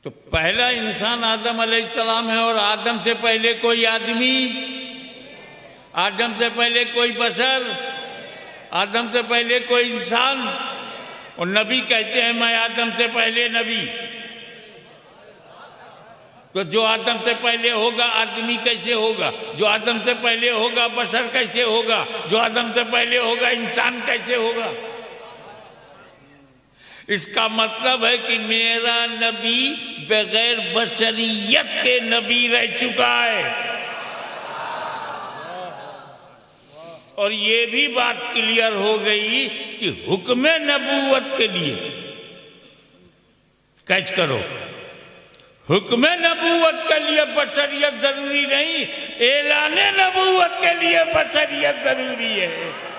तो पहला इंसान आदम अलैहिस्सलाम है, और आदम से पहले कोई आदमी, आदम से पहले कोई बशर, आदम से पहले कोई इंसान। और नबी कहते हैं मैं आदम से पहले नबी। तो जो आदम से पहले होगा आदमी कैसे होगा? जो आदम से पहले होगा बशर कैसे होगा? जो आदम से पहले होगा इंसान कैसे होगा? इसका मतलब है कि मेरा नबी बगैर बशरियत के नबी रह चुका है। और ये भी बात क्लियर हो गई कि हुक्म नबूवत के लिए, कैच करो, हुक्म नबूवत के लिए बशरियत जरूरी नहीं, ऐलान नबूवत के लिए बशरियत जरूरी है।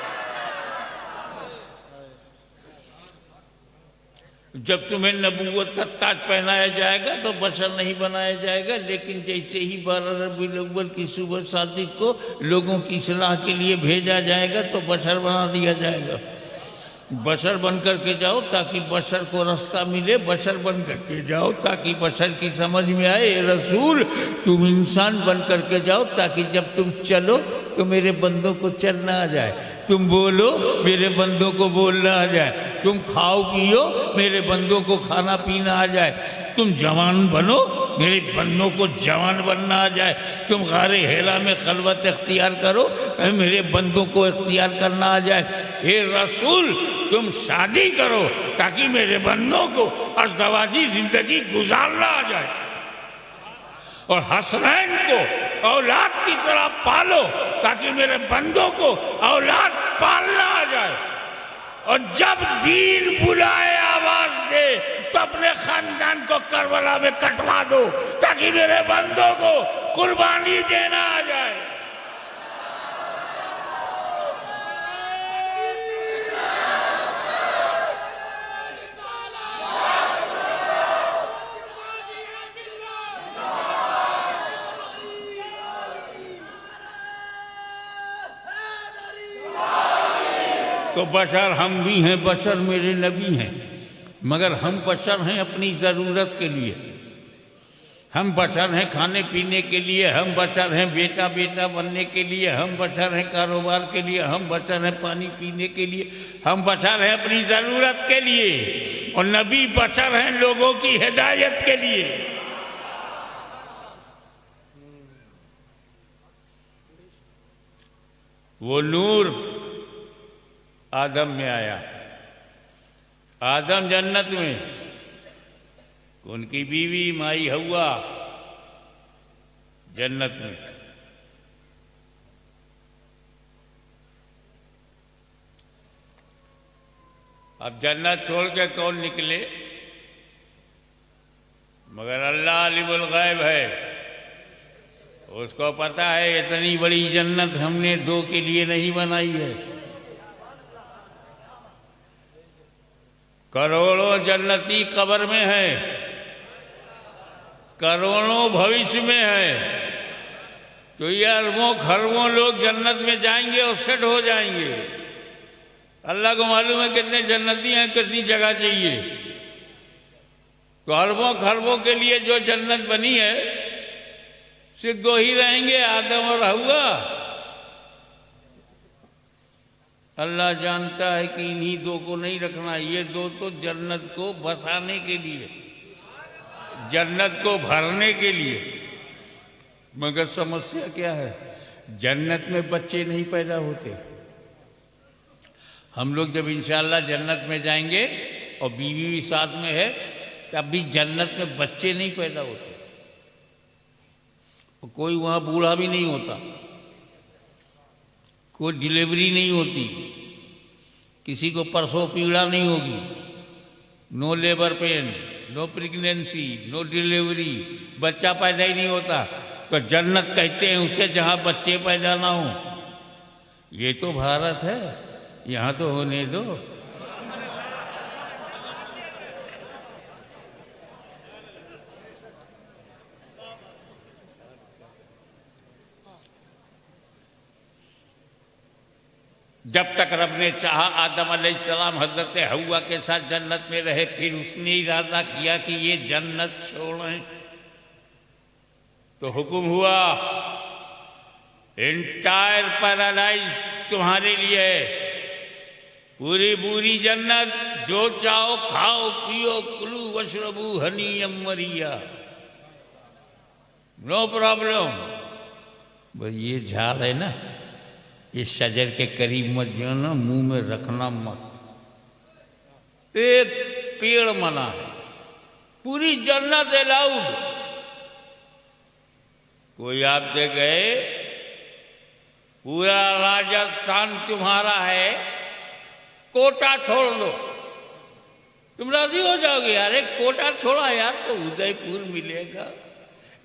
जब तुम्हें नबूवत का ताज पहनाया जाएगा तो बशर नहीं बनाया जाएगा, लेकिन जैसे ही 12 रबीउल अव्वल की सुबह सादिक को लोगों की इस्लाह के लिए भेजा जाएगा तो बशर बना दिया जाएगा। बशर बन करके जाओ ताकि बशर को रास्ता मिले, बशर बन करके जाओ ताकि बशर की समझ में आए। ए रसूल, तुम इंसान बन करके जाओ ताकि जब तुम चलो तो मेरे बंदों को चलना आ जाए, तुम बोलो मेरे बंदों को बोलना आ जाए, तुम खाओ पियो मेरे बंदों को खाना पीना आ जाए, तुम जवान बनो मेरे बंदों को जवान बनना आ जाए, तुम गारे हेरा में खलवत इख्तियार करो मेरे बंदों को इख्तियार करना आ जाए। हे रसूल, तुम शादी करो ताकि मेरे बंदों को अज़दवाजी जिंदगी गुजारना आ जाए, और हसनैन को औलाद की तरह पालो ताकि मेरे बंदों को औलाद पालना आ जाए। और जब दीन बुलाए आवाज दे तो अपने खानदान को करबला में कटवा दो ताकि मेरे बंदों को कुर्बानी देना आ जाए। तो बशर हम भी हैं, बशर मेरे नबी हैं, मगर हम बशर हैं अपनी ज़रूरत के लिए, हम बशर हैं खाने पीने के लिए, हम बशर हैं बेटा बेटा बनने के लिए, हम बशर हैं कारोबार के लिए, हम बशर हैं पानी पीने के लिए, हम बशर हैं अपनी ज़रूरत के लिए। और नबी बशर हैं लोगों की हिदायत के लिए। वो नूर आदम में आया, आदम जन्नत में, उनकी बीवी माई हव्वा जन्नत में। अब जन्नत छोड़ के कौन निकले? मगर अल्लाह अलीमुल गैब है, उसको पता है इतनी बड़ी जन्नत हमने दो के लिए नहीं बनाई है। करोड़ों जन्नती कब्र में है, करोड़ों भविष्य में है, तो ये अरबों खरबों लोग जन्नत में जाएंगे और सेट हो जाएंगे। अल्लाह को मालूम है कितने जन्नती हैं, कितनी जगह चाहिए। तो अरबों खरबों के लिए जो जन्नत बनी है सिर्फ दो ही रहेंगे, आदम और हव्वा। अल्लाह जानता है कि इन्हीं दो को नहीं रखना, ये दो तो जन्नत को बसाने के लिए, जन्नत को भरने के लिए। मगर समस्या क्या है? जन्नत में बच्चे नहीं पैदा होते। हम लोग जब इंशाअल्लाह जन्नत में जाएंगे और बीवी भी साथ में है, तब भी जन्नत में बच्चे नहीं पैदा होते, कोई वहाँ बूढ़ा भी नहीं होता, कोई डिलीवरी नहीं होती, किसी को प्रसव पीड़ा नहीं होगी, no labour pain, no pregnancy, no delivery, बच्चा पैदा ही नहीं होता। तो जन्नत कहते हैं उसे जहाँ बच्चे पैदा ना हो। ये तो भारत है, यहाँ तो होने दो। जब तक रब ने चाहा आदम अलैहिस्सलाम हजरत हव्वा के साथ जन्नत में रहे, फिर उसने इरादा किया कि ये जन्नत छोड़ें, तो हुक्म हुआ एंटायर पैराडाइज तुम्हारे लिए, पूरी पूरी जन्नत, जो चाहो खाओ पियो, कुलू वशरबू हनीयम मरिया, नो प्रॉब्लम। बस ये झाड़ है ना, इस शजर के करीब मत जो ना, मुंह में रखना मत। एक पेड़ मना है, पूरी जन्नत अलाउड। कोई आपसे गए पूरा राजस्थान तुम्हारा है, कोटा छोड़ दो, तुम राजी हो जाओगे? यार कोटा छोड़ा यार तो उदयपुर मिलेगा,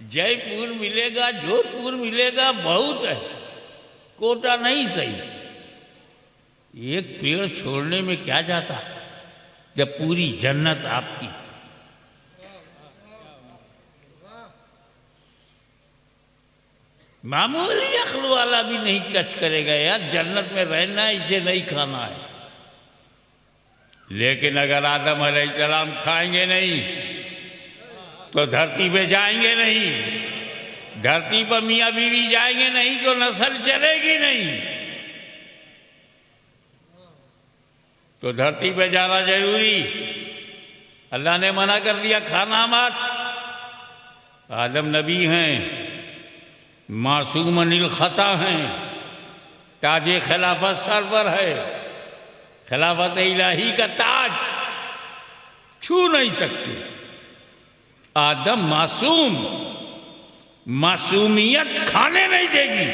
जयपुर मिलेगा, जोधपुर मिलेगा, बहुत है, कोटा नहीं सही। एक पेड़ छोड़ने में क्या जाता जब पूरी जन्नत आपकी। मामूली अक्ल वाला भी नहीं टच करेगा यार, जन्नत में रहना है, इसे नहीं खाना है। लेकिन अगर आदम अलैहिस्सलाम खाएंगे नहीं तो धरती पे जाएंगे नहीं, धरती पर मियाँ बीवी जाएंगे नहीं तो नस्ल चलेगी नहीं। तो धरती पे जाना जरूरी, अल्लाह ने मना कर दिया खाना मत। आदम नबी हैं, मासूम अनिल खता हैं, ताजे खिलाफत सर पर है, खिलाफत इलाही का ताज छू नहीं सकते। आदम मासूम, मासूमियत खाने नहीं देगी।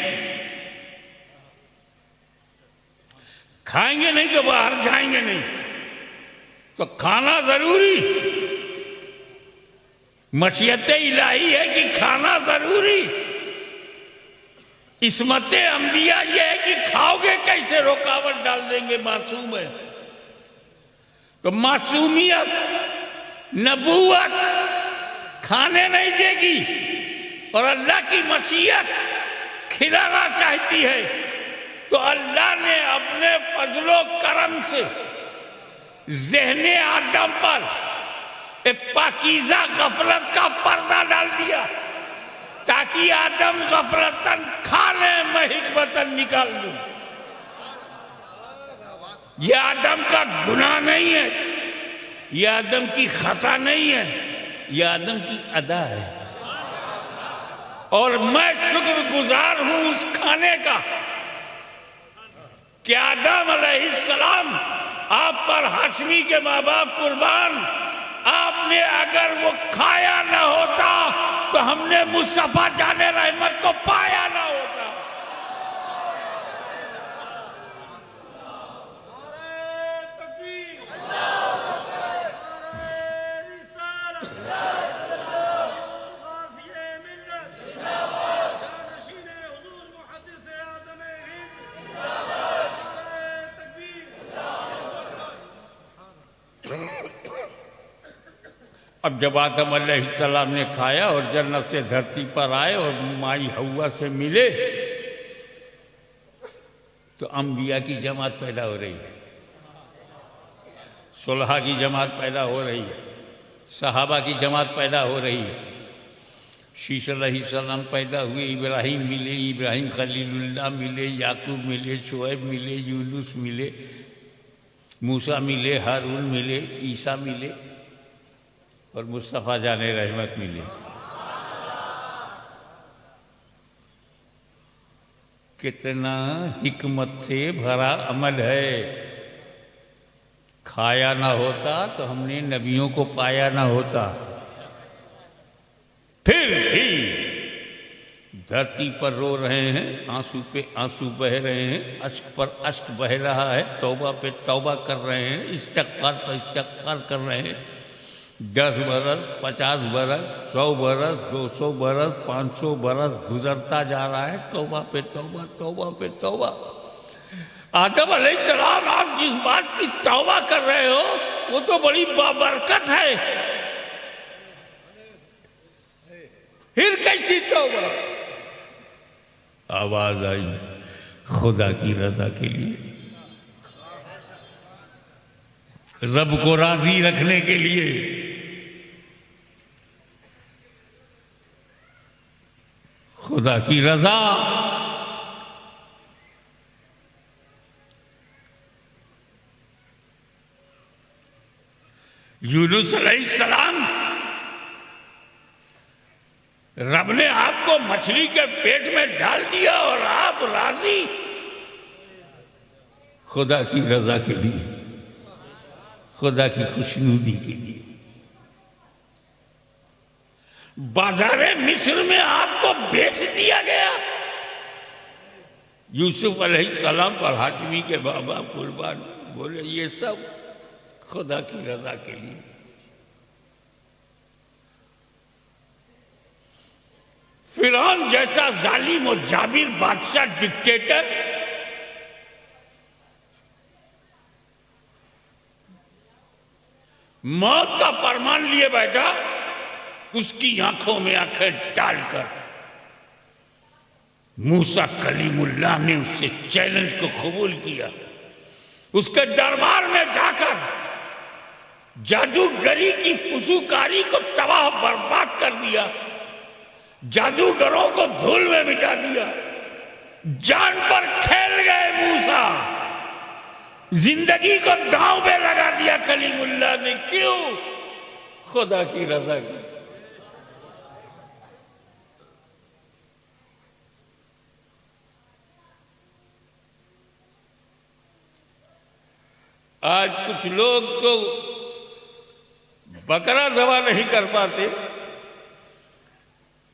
खाएंगे नहीं तो बाहर जाएंगे नहीं, तो खाना जरूरी। मशीयत इलाही है कि खाना जरूरी। इस्मत अंबिया यह है कि खाओगे कैसे, रुकावट डाल देंगे, मासूम है। तो मासूमियत, नबूवत खाने नहीं देगी, और अल्लाह की मशीयत खिलाना चाहती है। तो अल्लाह ने अपने फजलो करम से ज़हने आदम पर एक पाकीज़ा गफलत का पर्दा डाल दिया, ताकि आदम गफलतन खा ले, मैं हिकमतन निकाल लूं। यह आदम का गुनाह नहीं है, यह आदम की खता नहीं है, यह आदम की अदा है। और मैं शुक्रगुजार हूं उस खाने का कि आदम अलैहिस्सलाम आप पर हाशमी के माँ बाप कुर्बान, आपने अगर वो खाया ना होता तो हमने मुस्तफा जाने रहमत को पाया ना होता। अब जब आदम अलैहिस्सलाम ने खाया और जन्नत से धरती पर आए और माई हव्वा से मिले, तो अंबिया की जमात पैदा हो रही है, सुलहा की जमात पैदा हो रही है, सहाबा की जमात पैदा हो रही है। शीश अलैहिस्सलाम पैदा हुए, इब्राहिम मिले, इब्राहिम खलीलुल्लाह मिले, याकूब मिले, शुएब मिले, यूनुस मिले, मूसा मिले, हारून मिले, ईसा मिले, और मुस्तफ़ा जाने रहमत मिली। कितना हिकमत से भरा अमल है। खाया ना होता तो हमने नबियों को पाया ना होता। फिर भी धरती पर रो रहे हैं, आंसू पे आंसू बह रहे हैं, अश्क पर अश्क बह रहा है, तौबा पे तौबा कर रहे हैं, इस्तग़फ़ार पर इस्तग़फ़ार कर रहे हैं। 10 बरस, 50 बरस, 100 बरस, 200 बरस, 500 बरस गुजरता जा रहा है, तौबा पे तौबा, तौबा पे तौबा। आदम अलैहिस्सलाम, आप जिस बात की तौबा कर रहे हो वो तो बड़ी बाबरकत है, फिर कैसी तौबा? आवाज आई खुदा की रजा के लिए, रब को राजी रखने के लिए। खुदा की रजा। यूनुस अलैहिस्सलाम, रब ने आपको मछली के पेट में डाल दिया और आप राजी खुदा की रजा के लिए, खुदा की खुशनुदी के लिए। बाजारे मिस्र में आपको बेच दिया गया। यूसुफ अलैहिस्सलाम पर हाशमी के बाबा कुर्बान बोले ये सब खुदा की रजा के लिए। फिरौन जैसा जालिम और जाबिर बादशाह डिक्टेटर मौत का फरमान लिए बैठा, उसकी आंखों में आंखें डालकर मूसा कलीमुल्लाह ने उससे चैलेंज को कबूल किया। उसके दरबार में जाकर जादूगरी की फुसूकारी को तबाह बर्बाद कर दिया, जादूगरों को धूल में मिटा दिया। जान पर खेल गए मूसा, जिंदगी को दांव में लगा दिया कलीमुल्लाह ने। क्यों? खुदा की रजा की। आज कुछ लोग तो बकरा ज़बह नहीं कर पाते,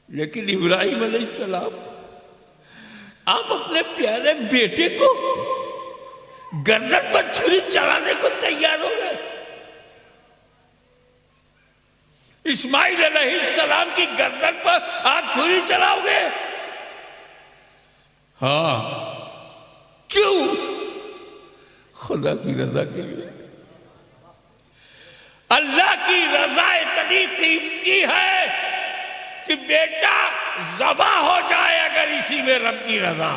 लेकिन इब्राहिम अलैहिस्सलाम, आप अपने प्यारे बेटे को गर्दन पर छुरी चलाने को तैयार हो गए। इस्माइल अलैहिस्सलाम की गर्दन पर आप छुरी चलाओगे? हाँ, क्यों? खुदा की रजा के लिए। अल्लाह की रजा इतनी कीमती है कि बेटा ज़बा हो जाए अगर इसी में रब की रजा।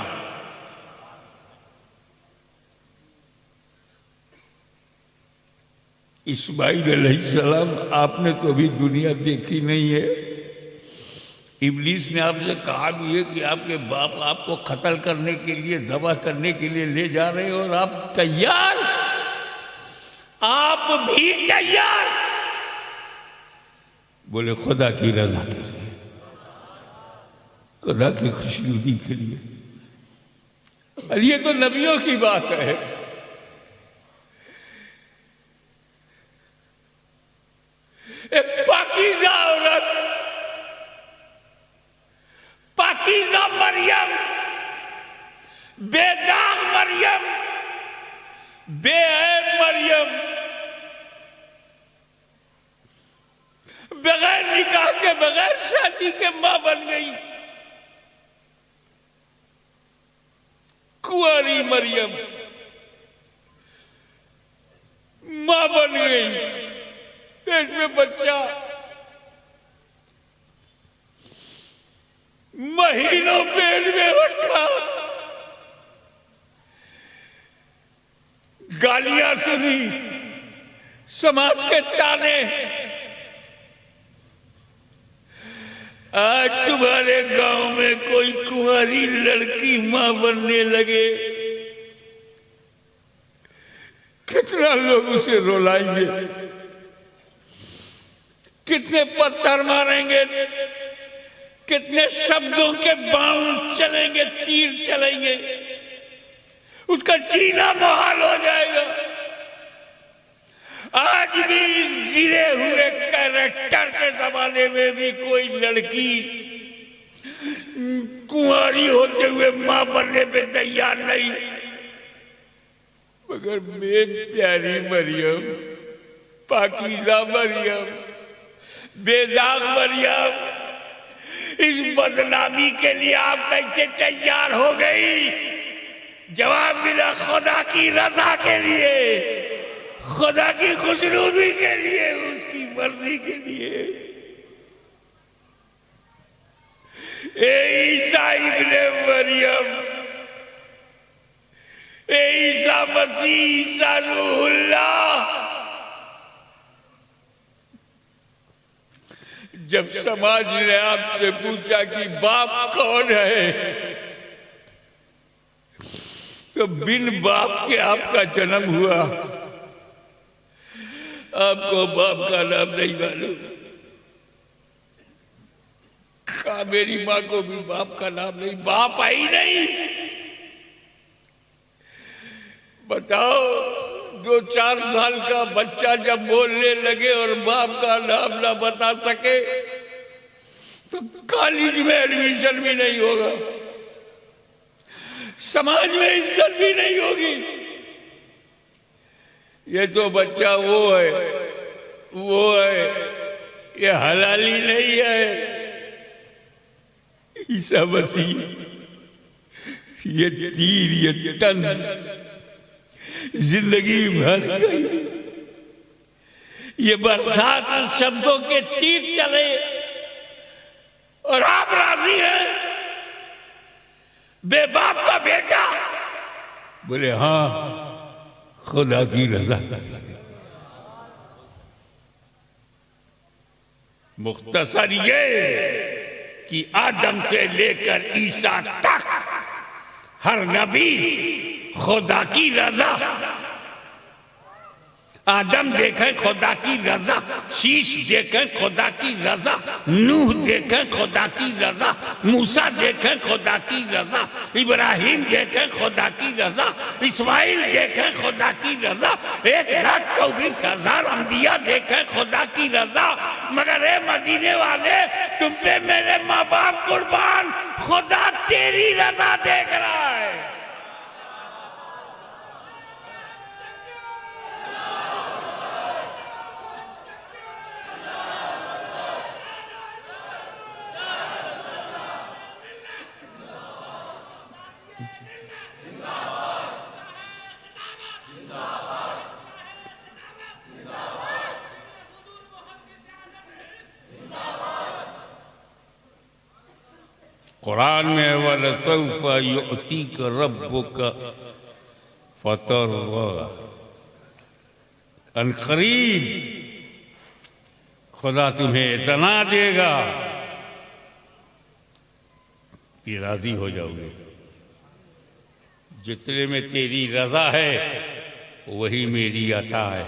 इस्माइल अलैहिस्सलाम, आपने तो अभी दुनिया देखी नहीं है। इब्लीस ने आपसे कहा भी है कि आपके बाप आपको कत्ल करने के लिए, ज़बह करने के लिए ले जा रहे हैं और आप तैयार, आप भी तैयार। बोले खुदा की रजा के लिए, खुदा की खुशनुदी के लिए। और ये तो नबियों की बात है। एक पाकीज़ा औरत, पाकीज़ा मरियम, बेदाग मरियम, बेऐब मरियम, बगैर निकाह के, बगैर शादी के मां बन गई। कुंवारी मरियम मां बन गई, पेट में बच्चा, महीनों पेट में रखा, गालियां सुनी, समाज के ताने। आज तुम्हारे गांव में कोई कुंवारी लड़की मां बनने लगे, कितना लोग उसे रुलाएंगे, कितने पत्थर मारेंगे, कितने शब्दों के बाण चलेंगे, तीर चलेंगे, उसका जीना मुहाल हो जाएगा। आज भी इस गिरे हुए कैरेक्टर के जमाने में भी कोई लड़की कुंवारी होते हुए मां बनने पे तैयार नहीं। मगर मेरी प्यारी मरियम, पाकीज़ा मरियम, बेदाग मरियम, इस बदनामी के लिए आप कैसे तैयार हो गई? जवाब मिला खुदा की रजा के लिए, खुदा की खुशनुदी के लिए, उसकी मर्जी के लिए। ए ईसा इब्ने मरियम, ए ईसा मसीह, ईसा रूहुल्लाह, जब समाज ने आपसे पूछा कि बाप कौन है, तो बिन बाप के आपका जन्म हुआ, आपको बाप का नाम नहीं मालूम। कहा मेरी माँ को भी बाप का नाम नहीं, बाप आई नहीं। बताओ, 2-4 साल का बच्चा जब बोलने लगे और बाप का नाम ना बता सके तो कॉलेज में एडमिशन भी नहीं होगा, समाज में इज्जत भी नहीं होगी। ये तो बच्चा वो है, ये हलाली नहीं है। ईसा मसीह ये तीर, ये तंज जिंदगी भर गई। ये बरसात शब्दों के तीर चले और आप राजी हैं? बेबाप का बेटा बोले हाँ, खुदा की रजा कर लगे। मुख्तसर ये कि आदम से लेकर ईसा तक हर नबी खुदा की रजा। आदम देखे खुदा की रजा, शीश देखे खुदा की रजा, नूह देखे खुदा की रजा, मूसा देखे खुदा की रजा, इब्राहिम देखे खुदा की रजा, इस्माइल देखे खुदा की रजा, 1,24,000 अंबिया देखे खुदा की रजा। मगर ए मदीने वाले, तुम पे मेरे माँ बाप कुर्बान, खुदा तेरी रजा देख रहा है। कुरान में वलसौफा युअतीक रब्बुका फतरदा, अनकरीब खुदा तुम्हें इतना देगा कि राजी हो जाओगे। जितने में तेरी रजा है वही मेरी अता है।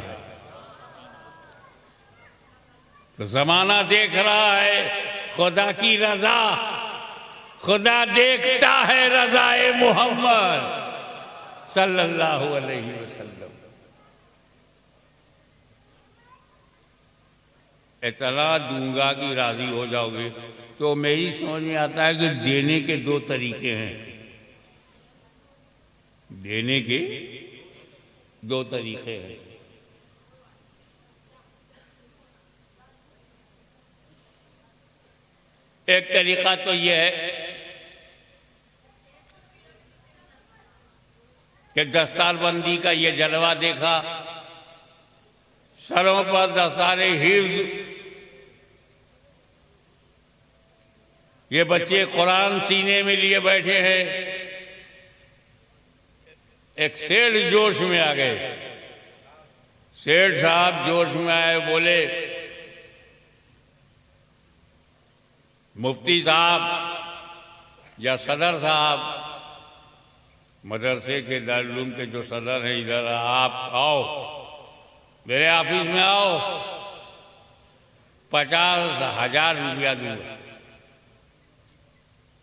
तो जमाना देख रहा है खुदा की रजा, खुदा देखता है रज़ाए मोहम्मद सल्लल्लाहु अलैहि वसल्लम। इतना दूंगा कि राजी हो जाओगे। तो मेरी समझ में आता है कि देने के 2 तरीके हैं। देने के 2 तरीके हैं। एक तरीका तो यह है कि दस्तारबंदी का ये जलवा देखा, सरों पर दस्तारे हिफ्ज, ये बच्चे कुरान सीने में लिए बैठे हैं। एक सेठ जोश में आ गए। सेठ साहब जोश में आए, बोले मुफ्ती साहब या सदर साहब, मदरसे के दारुल के जो सदर हैं, इधर आप आओ, मेरे ऑफिस में आओ, 50,000 रुपया दूंगा।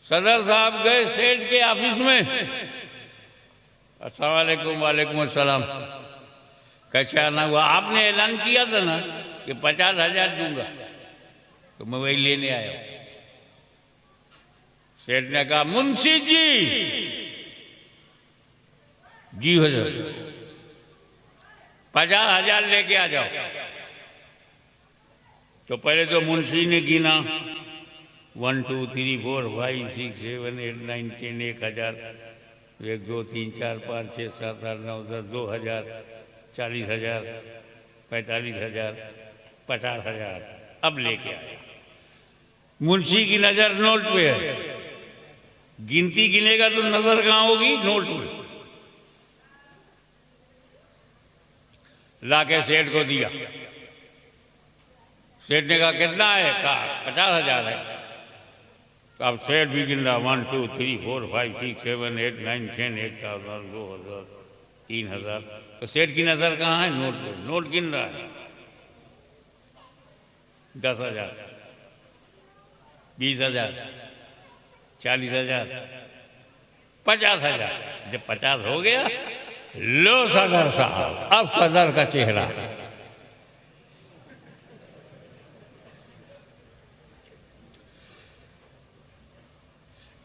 सदर साहब गए सेठ के ऑफिस में। अस्सलाम वालेकुम। वालेकुम अस्सलाम। कैसा ना हुआ? आपने ऐलान किया था ना कि 50,000 दूंगा, तो मैं वही लेने आया। सेठ ने कहा मुंशी जी हुजूर 50,000 लेके आ जाओ। तो पहले तो मुंशी ने गिना 1 2 3 4 5 6 7 8 9 10 1,000, 1 2 3 4 5 6 7 8 9 10 2,000 40,000 45,000 50,000 अब लेके आया। मुंशी की नजर नोट पे है, गिनती गिनेगा तो नजर कहाँ होगी? नोट पे। लाके सेठ को दिया। सेठ ने कहा कितना है? कहा 50,000 है। तो अब सेठ भी गिन रहा, 1 2 3 4 5 6 7 8 9 10 1,000 2,000 3,000। तो सेठ की नजर कहाँ है? नोट पे। नोट गिन रहा है। 10,000 20,000 40,000 50,000। जब 50 हो गया, लो सदर साहब, अब सदर का चेहरा।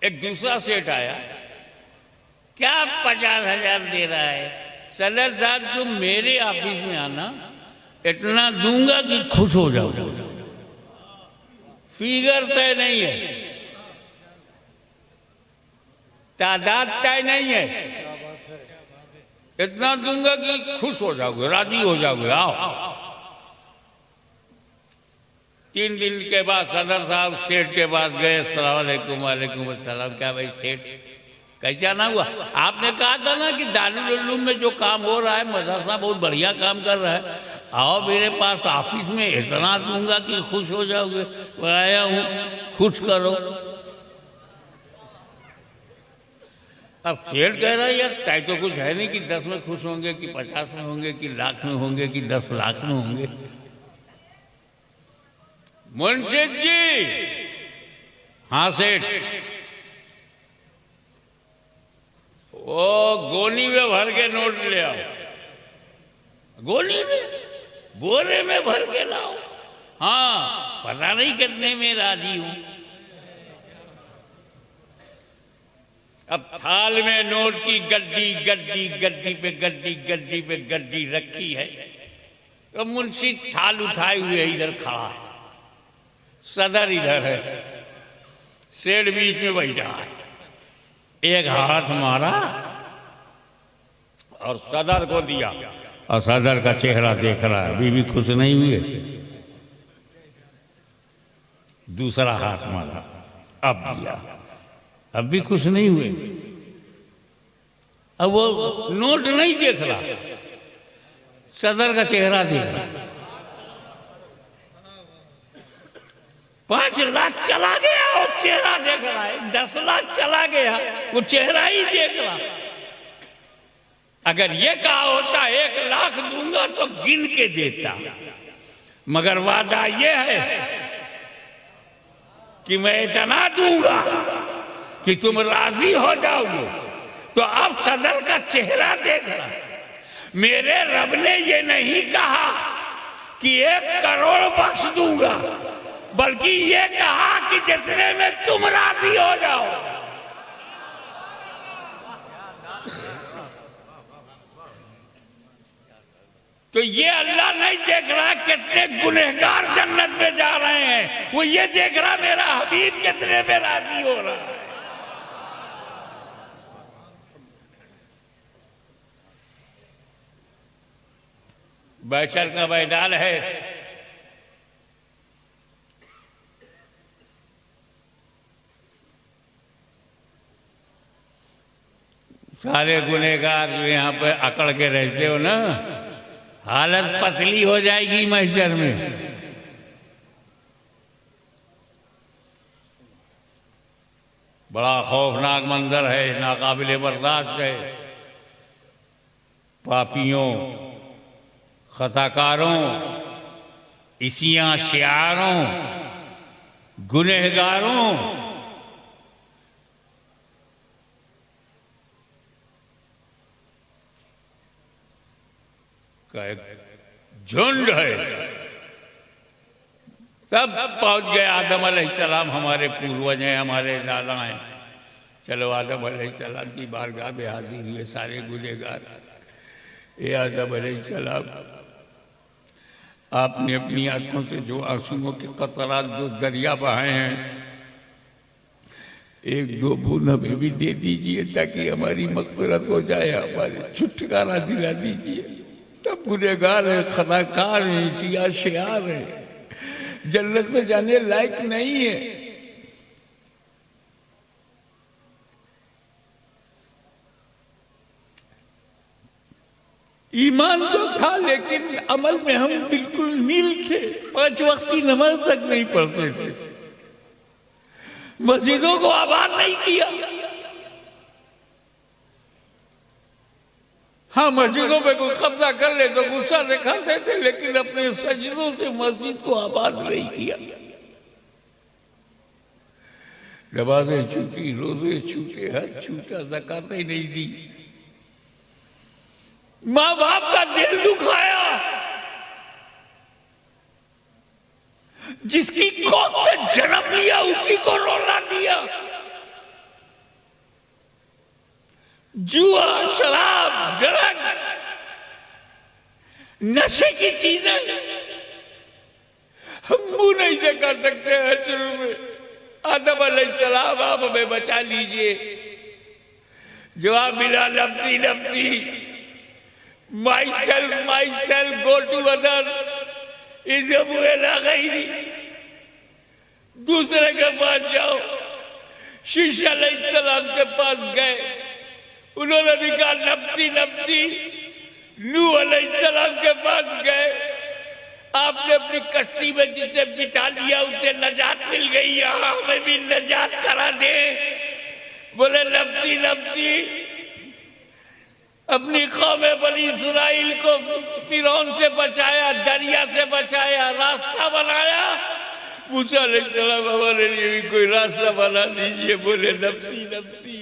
एक दूसरा सेठ आया, क्या 50,000 दे रहा है? सदर साहब तुम मेरे ऑफिस में आना, इतना दूंगा कि खुश हो जाओ। फिगर तय नहीं है, तादाद तय नहीं है, इतना दूंगा कि खुश हो जाओगे, राजी हो जाओगे, आओ। 3 दिन के बाद सदर साहब सेठ के पास गए। अस्सलाम वालेकुम। वालेकुम अस्सलाम। क्या भाई सेठ, कैसा ना हुआ? आपने कहा था ना कि दारुल उलूम में जो काम हो रहा है, मदरसा बहुत बढ़िया काम कर रहा है, आओ मेरे पास ऑफिस में, इतना दूंगा कि खुश हो जाओगे। आया हूँ, खुश करो। अब सेठ कह रहा है यार तय तो कुछ है नहीं कि 10 में खुश होंगे कि 50 में होंगे कि लाख में होंगे कि 10 लाख में होंगे। मुंशी जी। हाँ सेठ। वो गोनी में भर के नोट ले आओ। गोनी में? बोरे में भर के लाओ। हाँ, पता नहीं कितने में राजी हूं। अब थाल में नोट की गड्डी गड्डी गड्डी पे गड्डी गड्डी पे गड्डी रखी है। तो मुंशी थाल उठाए हुए इधर खड़ा है, सदर इधर है, सेठ बीच में बैठा है। एक हाथ मारा और सदर को दिया, और सदर का चेहरा देख रहा है, अभी भी खुश नहीं हुए। दूसरा हाथ मारा, अब दिया, अब भी खुश नहीं हुए। अब वो नोट नहीं देख रहा, सदर का चेहरा देख रहा। 5 लाख चला गया, वो चेहरा देख रहा है। 10 लाख चला गया, वो चेहरा ही देख रहा। अगर ये कहा होता 1 लाख दूंगा तो गिन के देता, मगर वादा ये है कि मैं इतना दूंगा कि तुम राजी हो जाओगे। तो अब सदर का चेहरा देख रहा। मेरे रब ने ये नहीं कहा कि 1 करोड़ बख्श दूंगा, बल्कि ये कहा कि जितने में तुम राजी हो जाओ। तो ये अल्लाह नहीं देख रहा कितने गुनहगार जन्नत में जा रहे हैं, वो ये देख रहा मेरा हबीब कितने में राजी हो रहा है। बैशर का मैदान है। सारे गुनहगार जो यहाँ पे अकड़ के रहते हो ना, हालत पतली हो जाएगी महशर में। बड़ा खौफनाक मंजर है, नाकाबिले बर्दाश्त है। पापियों, खताकारों, इसियां शियारों, गुनहगारों का एक झुंड है। तब पहुंच गए आदम अलैहिस्सलाम, हमारे पूर्वज हैं, हमारे दादा हैं। चलो आदम अलैहिस्सलाम की बारगाह में हाजिर हुए सारे गुनहगार। ए आदम अलैहिस्सलाम, आपने अपनी आंखों से जो आंसुओं के कतरात जो दरिया बहाए हैं, 1-2 बूंद हमें भी दे दीजिए ताकि हमारी मग़फ़िरत हो जाए, हमारे छुटकारा दिला दीजिए। तब गुनहगार है, खताकार है, सियार शियार है, जन्नत में जाने लायक नहीं है। ईमान तो था लेकिन अमल में हम बिल्कुल नील थे। 5 वक्त की नमाज तक नहीं पढ़ते थे, मस्जिदों को आबाद नहीं किया। हाँ, मस्जिदों पे कोई कब्जा कर ले तो गुस्सा दिखाते थे, लेकिन अपने सजदों से मस्जिद को आबाद नहीं किया। नमाजें छूटी, रोजे छूटे, हज छूटा, ज़कातें नहीं दी, माँ बाप का दिल दुखाया, जिसकी कोख से जन्म लिया उसी को रोला दिया। जुआ, शराब, ड्रग, नशे की चीजें हम मुंह नहीं से कर सकते हैं। शुरू में आदम अलैहिस्सलाम, आप हमें बचा लीजिए, जवाब मिला नफ्सी नफ्सी, my self, go to other, गैरी, दूसरे के पास जाओ। शीश अलैहिस्सलाम के पास गए, उन्होंने भी कहा नफ्सी नफ्सी। नूह अलैहिस्सलाम के पास गए, आपने अपनी कश्ती में जिसे बिठा लिया उसे नजात मिल गई, यहाँ हमें भी नजात करा दे। बोले नफ्सी नफ्सी। अपनी कौम बनी इस्राइल को फिरौन से बचाया, दरिया से बचाया, रास्ता बनाया। मूसा अलैहिस्सलाम, हमारे लिए भी कोई रास्ता बना दीजिए। बोले नफ्सी नफ्सी।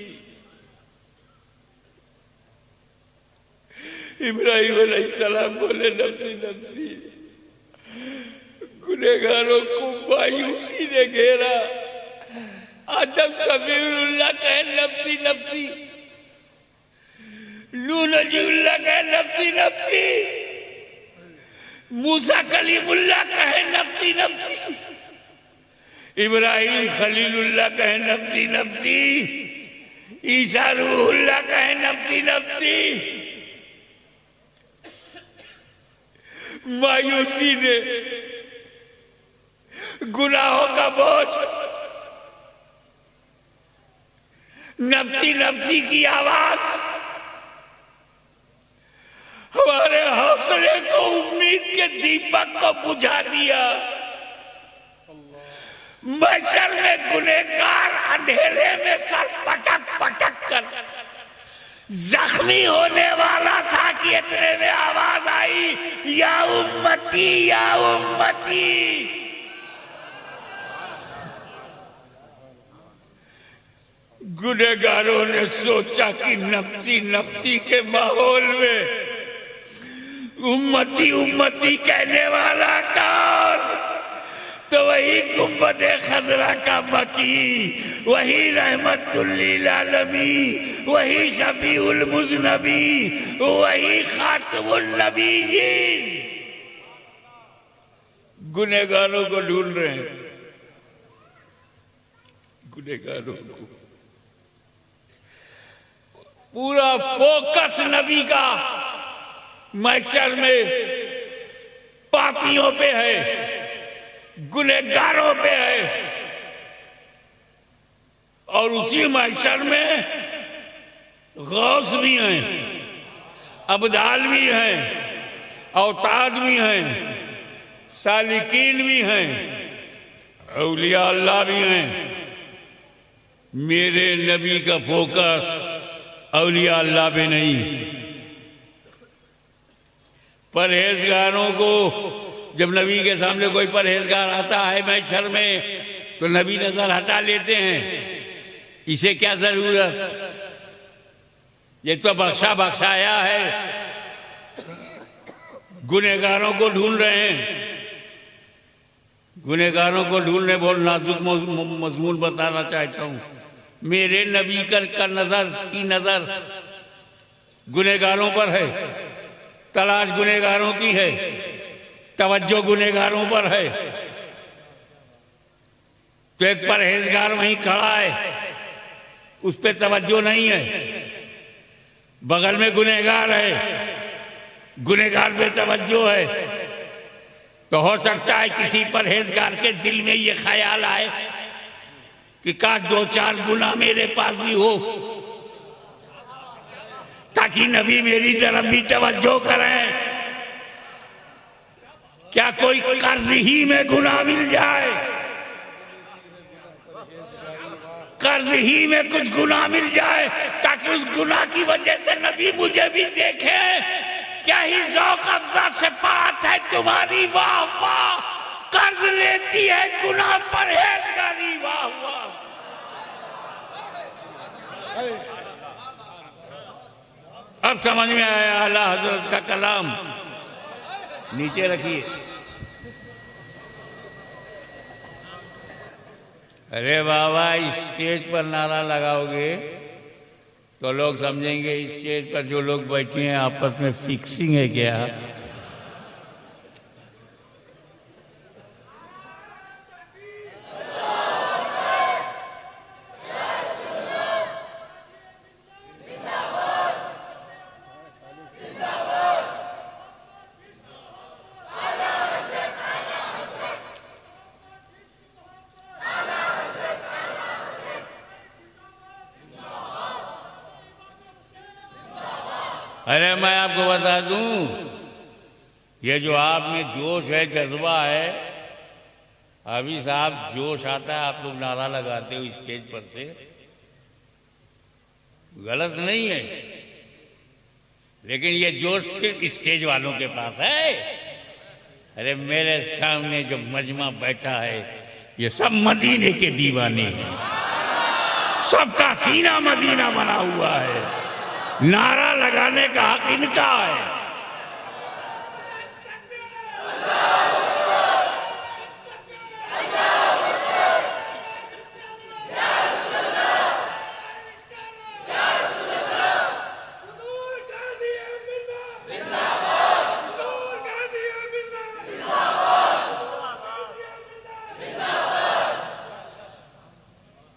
इब्राहिम अलैहिस्सलाम बोले नफ्सी नफ्सी। गुनहगारों को मायूसी ने घेरा। आदम समीउल्लाह कहे नफ्सी नफ्सी, नूह नजीउल्लाह कहे नफ्सी नफ्सी, मूसा कलीमुल्लाह कहे नफ्सी नफ्सी, इब्राहिम खलीलुल्लाह कहे नफ्सी नफ्सी, ईसा रूहुल्लाह कहे नफ्सी नफ्सी। मायूसी ने गुनाहों का बोझ, नफ्सी नफ्सी की आवाज हमारे हौसले को, उम्मीद के दीपक को बुझा दिया। महशर में गुनहगार अंधेरे में सर पटक पटक कर जख्मी होने वाला था कि इतने में आवाज आई, या उम्मती या उम्मती। गुनहगारों ने सोचा कि नफ्सी नफ्सी के माहौल में उम्मती उम्मती कहने वाला कौन? तो वही गुंबदे खजरा का मकी, वही रहमतुल लिल आलमीन, वही शफीउल मुज़नबी, वही खातमुन नबीयीन। गुनहगारों को ढूंढ रहे हैं, गुनहगारों को। पूरा फोकस नबी का महशर में पापियों पे है, गुनहगारों पे है। और उसी महशर में गौस भी हैं, अब्दाल भी हैं, औताद भी हैं, सालिकीन भी हैं, औलिया अल्लाह भी हैं। मेरे नबी का फोकस औलिया अल्लाह पे नहीं। परहेजगारों को, जब नबी के सामने कोई परहेजगार आता है महशर में, तो नबी नजर हटा लेते हैं। इसे क्या जरूरत, ये तो बख्शा बख्शाया है। गुनहगारों को ढूंढ रहे हैं, गुनहगारों को ढूंढने बहुत नाजुक मजमून बताना चाहता हूं। मेरे नबी का नजर गुनहगारों पर है, तलाश गुनहगारों की है, तवज्जो गुनहगारों पर है। तो एक परहेजगार वहीं खड़ा है, उस पे तवज्जो नहीं है। बगल में गुनहगार है, गुनहगार पे तवज्जो है। तो हो सकता है किसी परहेजगार के दिल में ये ख्याल आए कि काश 2-4 गुना मेरे पास भी हो, ताकि नबी मेरी तरफ भी तवज्जो करें। क्या कोई कर्ज ही में गुनाह मिल जाए, कर्ज ही में कुछ गुनाह मिल जाए ताकि उस गुनाह की वजह से नबी मुझे भी देखे? क्या ही ज़ौक़ अफ़ज़ा सिफ़ात है तुम्हारी, वाह वाह। कर्ज लेती है गुनाह परहेज़गारी, वाह वाह। अब समझ में आया आला हजरत का कलाम। नीचे रखिए। अरे बाबा, स्टेज पर नारा लगाओगे तो लोग समझेंगे स्टेज पर जो लोग बैठे हैं आपस में फिक्सिंग है क्या? अरे मैं आपको बता दूं, ये जो आप में जोश है, जज्बा है, अभी साहब जोश आता है, आप लोग नारा लगाते हो स्टेज पर से, गलत नहीं है, लेकिन ये जोश सिर्फ स्टेज वालों के पास है। अरे मेरे सामने जो मजमा बैठा है ये सब मदीने के दीवाने हैं, सबका सीना मदीना बना हुआ है, नारा लगाने का हक इनका है।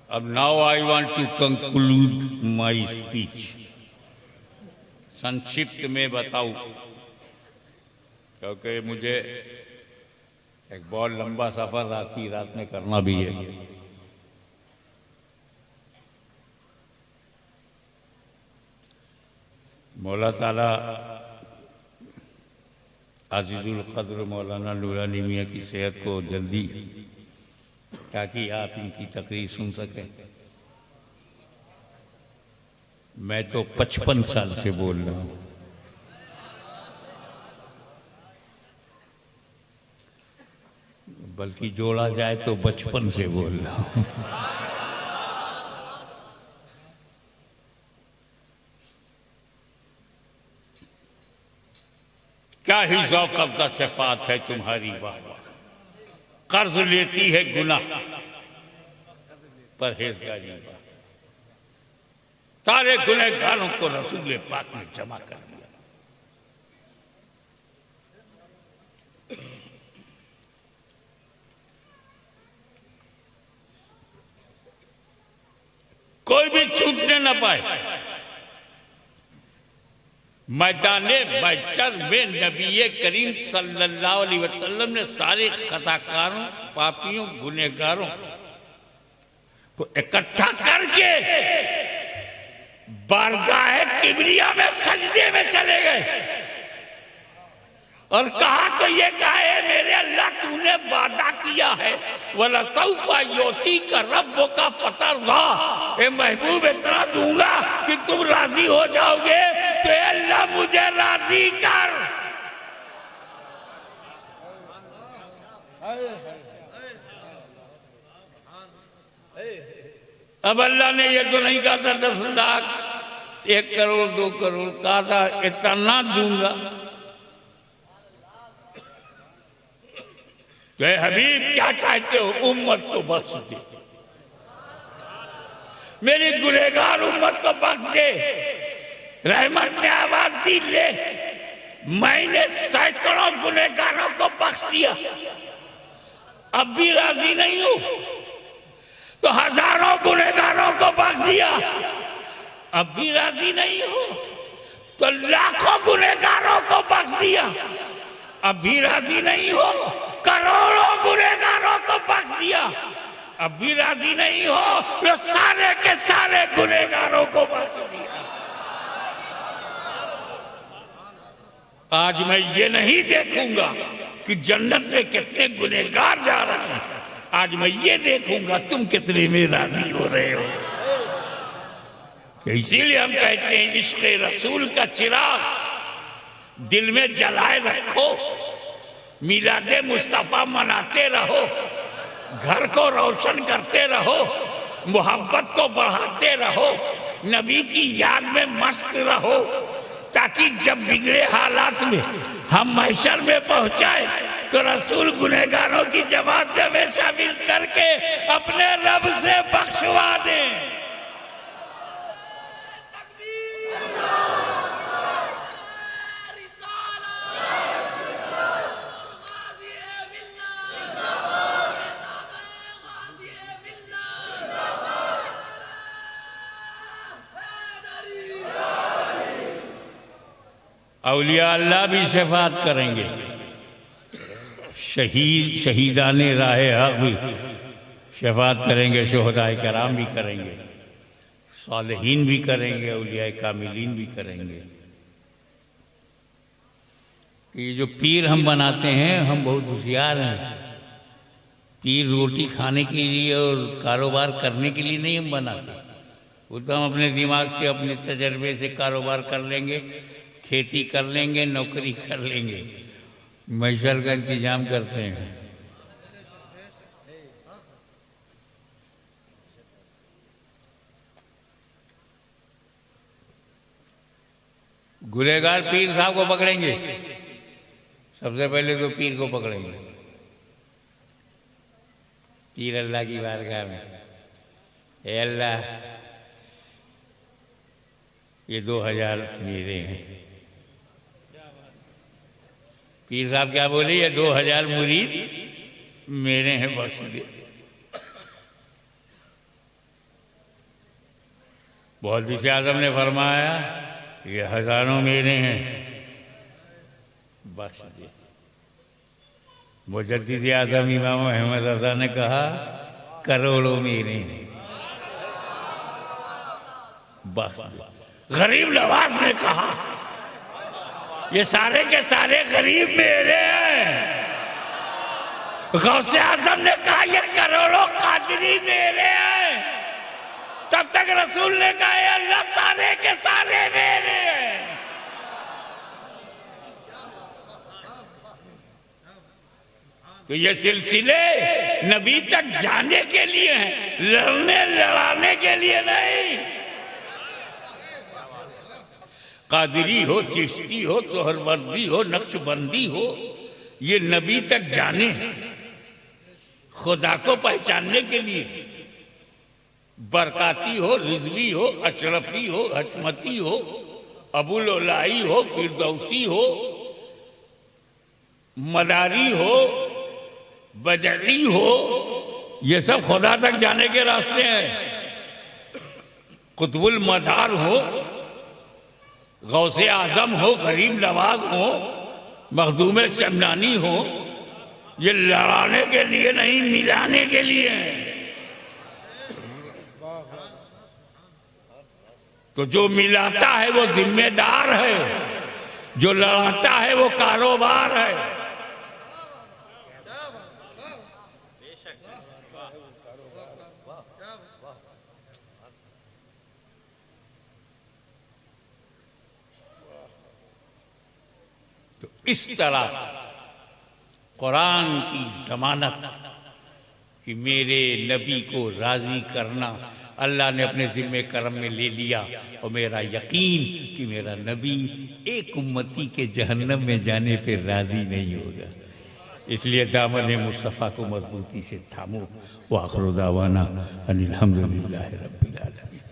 अब now I want to conclude my speech. संक्षिप्त में बताऊं, क्योंकि मुझे एक बहुत लंबा सफर रात में करना भी है। मौला ताला अजीजुल कद्र मौलाना नूरानी मियां की सेहत को जल्दी, ताकि आप इनकी तकरीर सुन सकें। मैं तो 55 साल से बोल रहा हूं, बल्कि जोड़ा जाए तो बचपन से बोल रहा हूं। क्या ही ज़ौक़ का सिफ़ात है तुम्हारी, वाह। कर्ज लेती है गुनाह परहेज़गारी, सारे गुनहगारों को रसूल पाक ने जमा कर दिया। कोई भी छूटने न पाए। मैदाने महशर में नबी करीम सल्लल्लाहु अलैहि वसल्लम ने सारे खताकारों, पापियों, गुनहगारों को इकट्ठा करके बारगाह किबरिया में सजदे में चले गए और कहा तो ये कहा, मेरे अल्लाह तूने वादा किया है वला सौफा योती का रब्बो का फतरदा, ए महबूब इतना दूंगा कि तुम राजी हो जाओगे, तो अल्लाह मुझे राजी कर। अब अल्लाह ने ये तो नहीं कहा था 10 लाख, 1 करोड़, 2 करोड़, कहा था इतना दूंगा। तो हबीब क्या चाहते हो, उम्मत को बख्श दे, मेरी गुनहगार उम्मत को बख्श दे। रहमत ने आवाज दी, ले, मैंने सैकड़ों गुनहगारों को बख्श दिया, अब भी राजी नहीं हूं, तो हजारों गुनहगारों को बख्श दिया, अब भी राजी नहीं हो, तो लाखों गुनहगारों को बख्श दिया, अब भी राजी नहीं हो, करोड़ों गुनहगारों को बख्श दिया, अब भी राजी नहीं हो, तो सारे के सारे गुनहगारों को बख्श दिया। आज मैं ये नहीं देखूंगा कि जन्नत में कितने गुनहगार जा रहे हैं, आज मैं ये देखूंगा तुम कितने में राजी हो रहे हो। इसीलिए हम कहते हैं इश्क़ रसूल का चिराग दिल में जलाए रखो, मिलादे मुस्तफा मनाते रहो, घर को रोशन करते रहो, मोहब्बत को बढ़ाते रहो, नबी की याद में मस्त रहो, ताकि जब बिगड़े हालात में हम महशर में पहुंचाए तो रसूल गुनहगारों की जमात में शामिल करके अपने रब से बख्शवा दें। औलिया अल्लाह भी शफात करेंगे, शहीदाने राह हक भी शफात करेंगे, शुहदाए कराम भी करेंगे, सालिहीन भी करेंगे, औलिया कामिलीन भी करेंगे। ये जो पीर हम बनाते हैं, हम बहुत होशियार हैं। पीर रोटी खाने के लिए और कारोबार करने के लिए नहीं हम बनाते, वो तो हम अपने दिमाग से, अपने तजर्बे से कारोबार कर लेंगे, खेती कर लेंगे, नौकरी कर लेंगे, महशर का इंतजाम करते हैं। गुनहगार पीर साहब को पकड़ेंगे, सबसे पहले तो पीर को पकड़ेंगे। पीर अल्लाह की बारगाह में, ए अल्लाह ये 2000 मेरे हैं। पीर साहब क्या बोले, ये 2000 मुरीद मेरे हैं, बख्श दे। मुहद्दिस आज़म ने फरमाया ये हजारों मेरे हैं, बख्श दे। मुजद्दिद आज़म इमाम अहमद रज़ा ने कहा करोड़ों मेरे हैं, बख्श दे। गरीब नवाज ने कहा ये सारे के सारे गरीब मेरे हैं। गौसे आजम ने कहा ये करोड़ों कादरी मेरे हैं। तब तक रसूल ने कहा अल्लाह सारे के सारे मेरे हैं। तो ये सिलसिले नबी तक जाने के लिए हैं, लड़ने लड़ाने के लिए नहीं। कादरी हो, चिश्ती हो, सोहरवर्दी हो, नक्शबंदी हो, ये नबी तक जाने हैं, खुदा को पहचानने के लिए। बरकाती हो, रिजवी हो, अशरफी हो, हचमती हो, अबुल ओलाई हो, फिरदौसी हो, मदारी हो, बदरी हो, ये सब खुदा तक जाने के रास्ते हैं। कुतुबुल मदार हो, गौसे आजम हो, गरीब नवाज हो, मखदूम शमनानी हो, ये लड़ाने के लिए नहीं, मिलाने के लिए है। तो जो मिलाता है वो जिम्मेदार है, जो लड़ाता है वो कारोबार है। तो इस तरह कुरान की जमानत कि मेरे नबी को राजी करना अल्लाह ने अपने जिम्मे करम में ले लिया, और मेरा यकीन कि मेरा नबी एक उम्मती के जहन्नम में जाने पे राजी नहीं होगा। इसलिए दामन मुस्तफ़ा को मजबूती से थामो। व आखिर दावाना अनिल हम्दुलिल्लाहि रब्बिल आलमीन।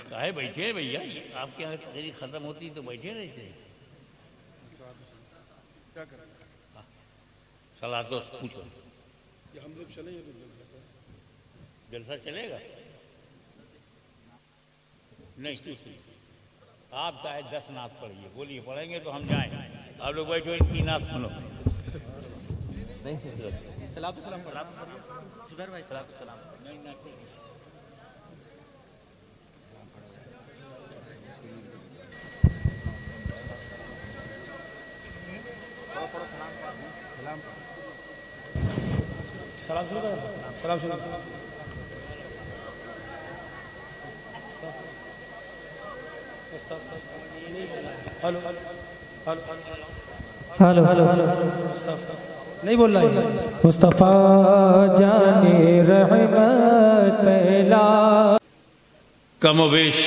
काहे बैठे भैया, आपके यहाँ तकरीर खत्म होती तो बैठे रहते। सलाह तो पूछो, हम लोग चलेंगे तो जलसा चलेगा? नहीं, आप चाहे 10 नात पढ़िए, बोलिए पढ़ेंगे तो हम जाएं। आप लोग बैठो, इनकी नात सुनो। सलाम जुबैर भाई, सलाम। सलाम शुरू करो, सलाम शुरू करो। हेलो हेलो हेलो हेलो नहीं बोल रहा है। मुस्तफ़ा जाने रहमत पहला कमोबेश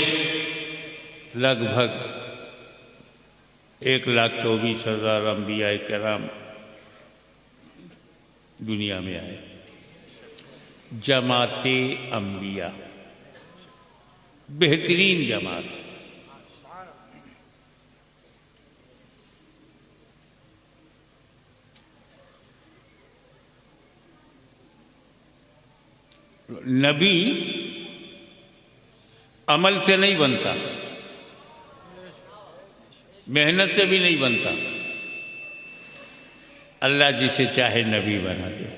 लगभग 1,24,000 अंबिया किराम दुनिया में आए। जमाते अंबिया बेहतरीन जमात। नबी अमल से नहीं बनता, मेहनत से भी नहीं बनता। अल्लाह जिसे चाहे नबी बना दे।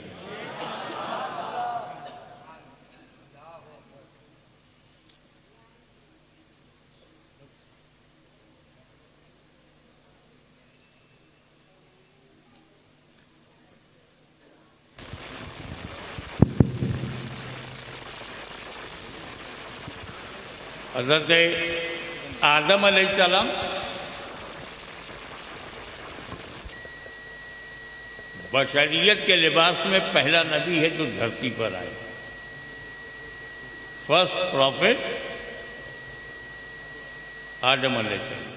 हज़रत आदम अलैहिस्सलाम बशरियत के लिबास में पहला नबी है जो धरती पर आए। फर्स्ट प्रॉफिट आदम अलैहिस्सलाम।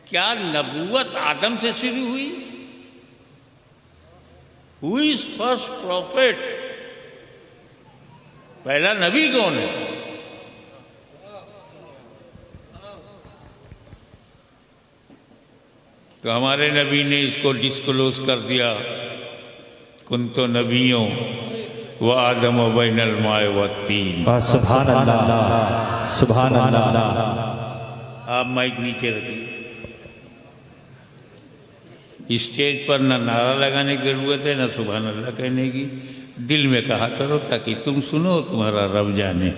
क्या नबूवत आदम से शुरू हुई? Who is first profit? पहला नबी कौन है? तो हमारे नबी ने इसको डिस्क्लोज कर दिया, कुंतो नबियों व आदम व बैनल माए व तीन। सुभान अल्लाह, सुभान अल्लाह। आप माइक नीचे रखिए। स्टेज पर न नारा लगाने की जरूरत है, न सुभान अल्लाह कहने की। दिल में कहा करो ताकि तुम सुनो, तुम्हारा रब जाने।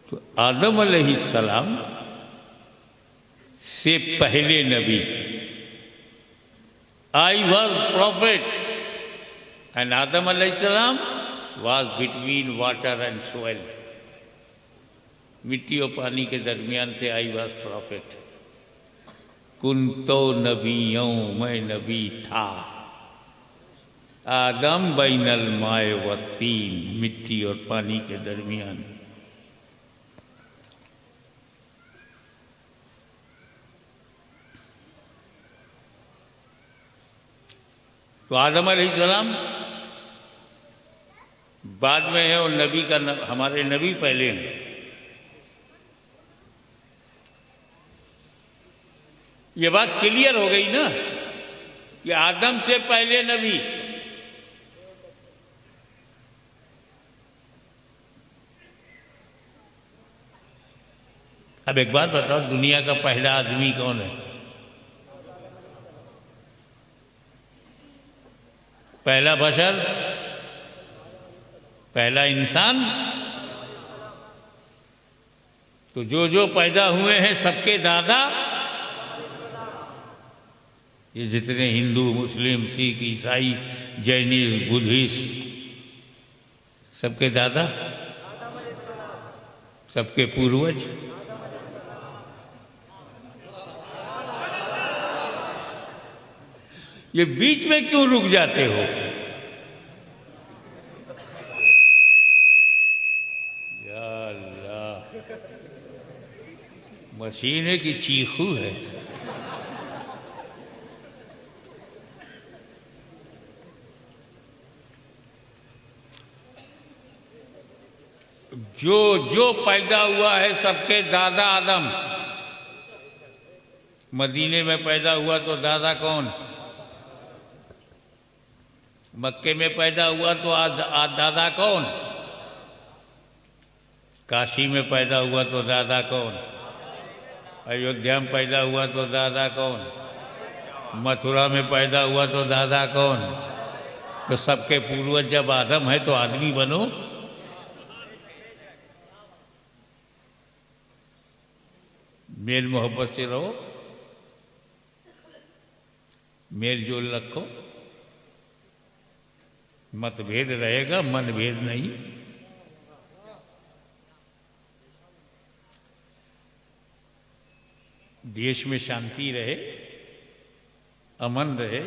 तो आदम अलैहिस्सलाम से पहले नबी, आई वॉज प्रॉफिट एंड आदम अलैहिस्सलाम was between water and soil. मिट्टी और पानी के दरमियान थे। I was profit. कुंतो नबियों, मैं नबी था। आदम बैनल माए व तीन, मिट्टी और पानी के दरमियान। तो आदम अलैहिस्सलाम बाद में है और नबी का हमारे नबी पहले हैं। ये बात क्लियर हो गई ना कि आदम से पहले नबी। अब एक बात बताओ, दुनिया का पहला आदमी कौन है? पहला बशर, पहला इंसान। तो जो पैदा हुए हैं सबके दादा, ये जितने हिंदू, मुस्लिम, सिख, ईसाई, जैनिस्ट, बुद्धिस्ट, सबके दादा, सबके पूर्वज। ये बीच में क्यों रुक जाते हो? या अल्लाह, मशीने की चीखू है। जो पैदा हुआ है सबके दादा आदम। मदीने में पैदा हुआ तो दादा कौन? मक्के में पैदा हुआ तो दादा कौन? काशी में पैदा हुआ तो दादा कौन? अयोध्या में पैदा हुआ तो दादा कौन? मथुरा में पैदा हुआ तो दादा कौन? तो सबके पूर्वज जब आदम है तो आदमी बनो। मेल मोहब्बत से रहो, मेल जोल रखो, मतभेद रहेगा, मनभेद नहीं। देश में शांति रहे, अमन रहे,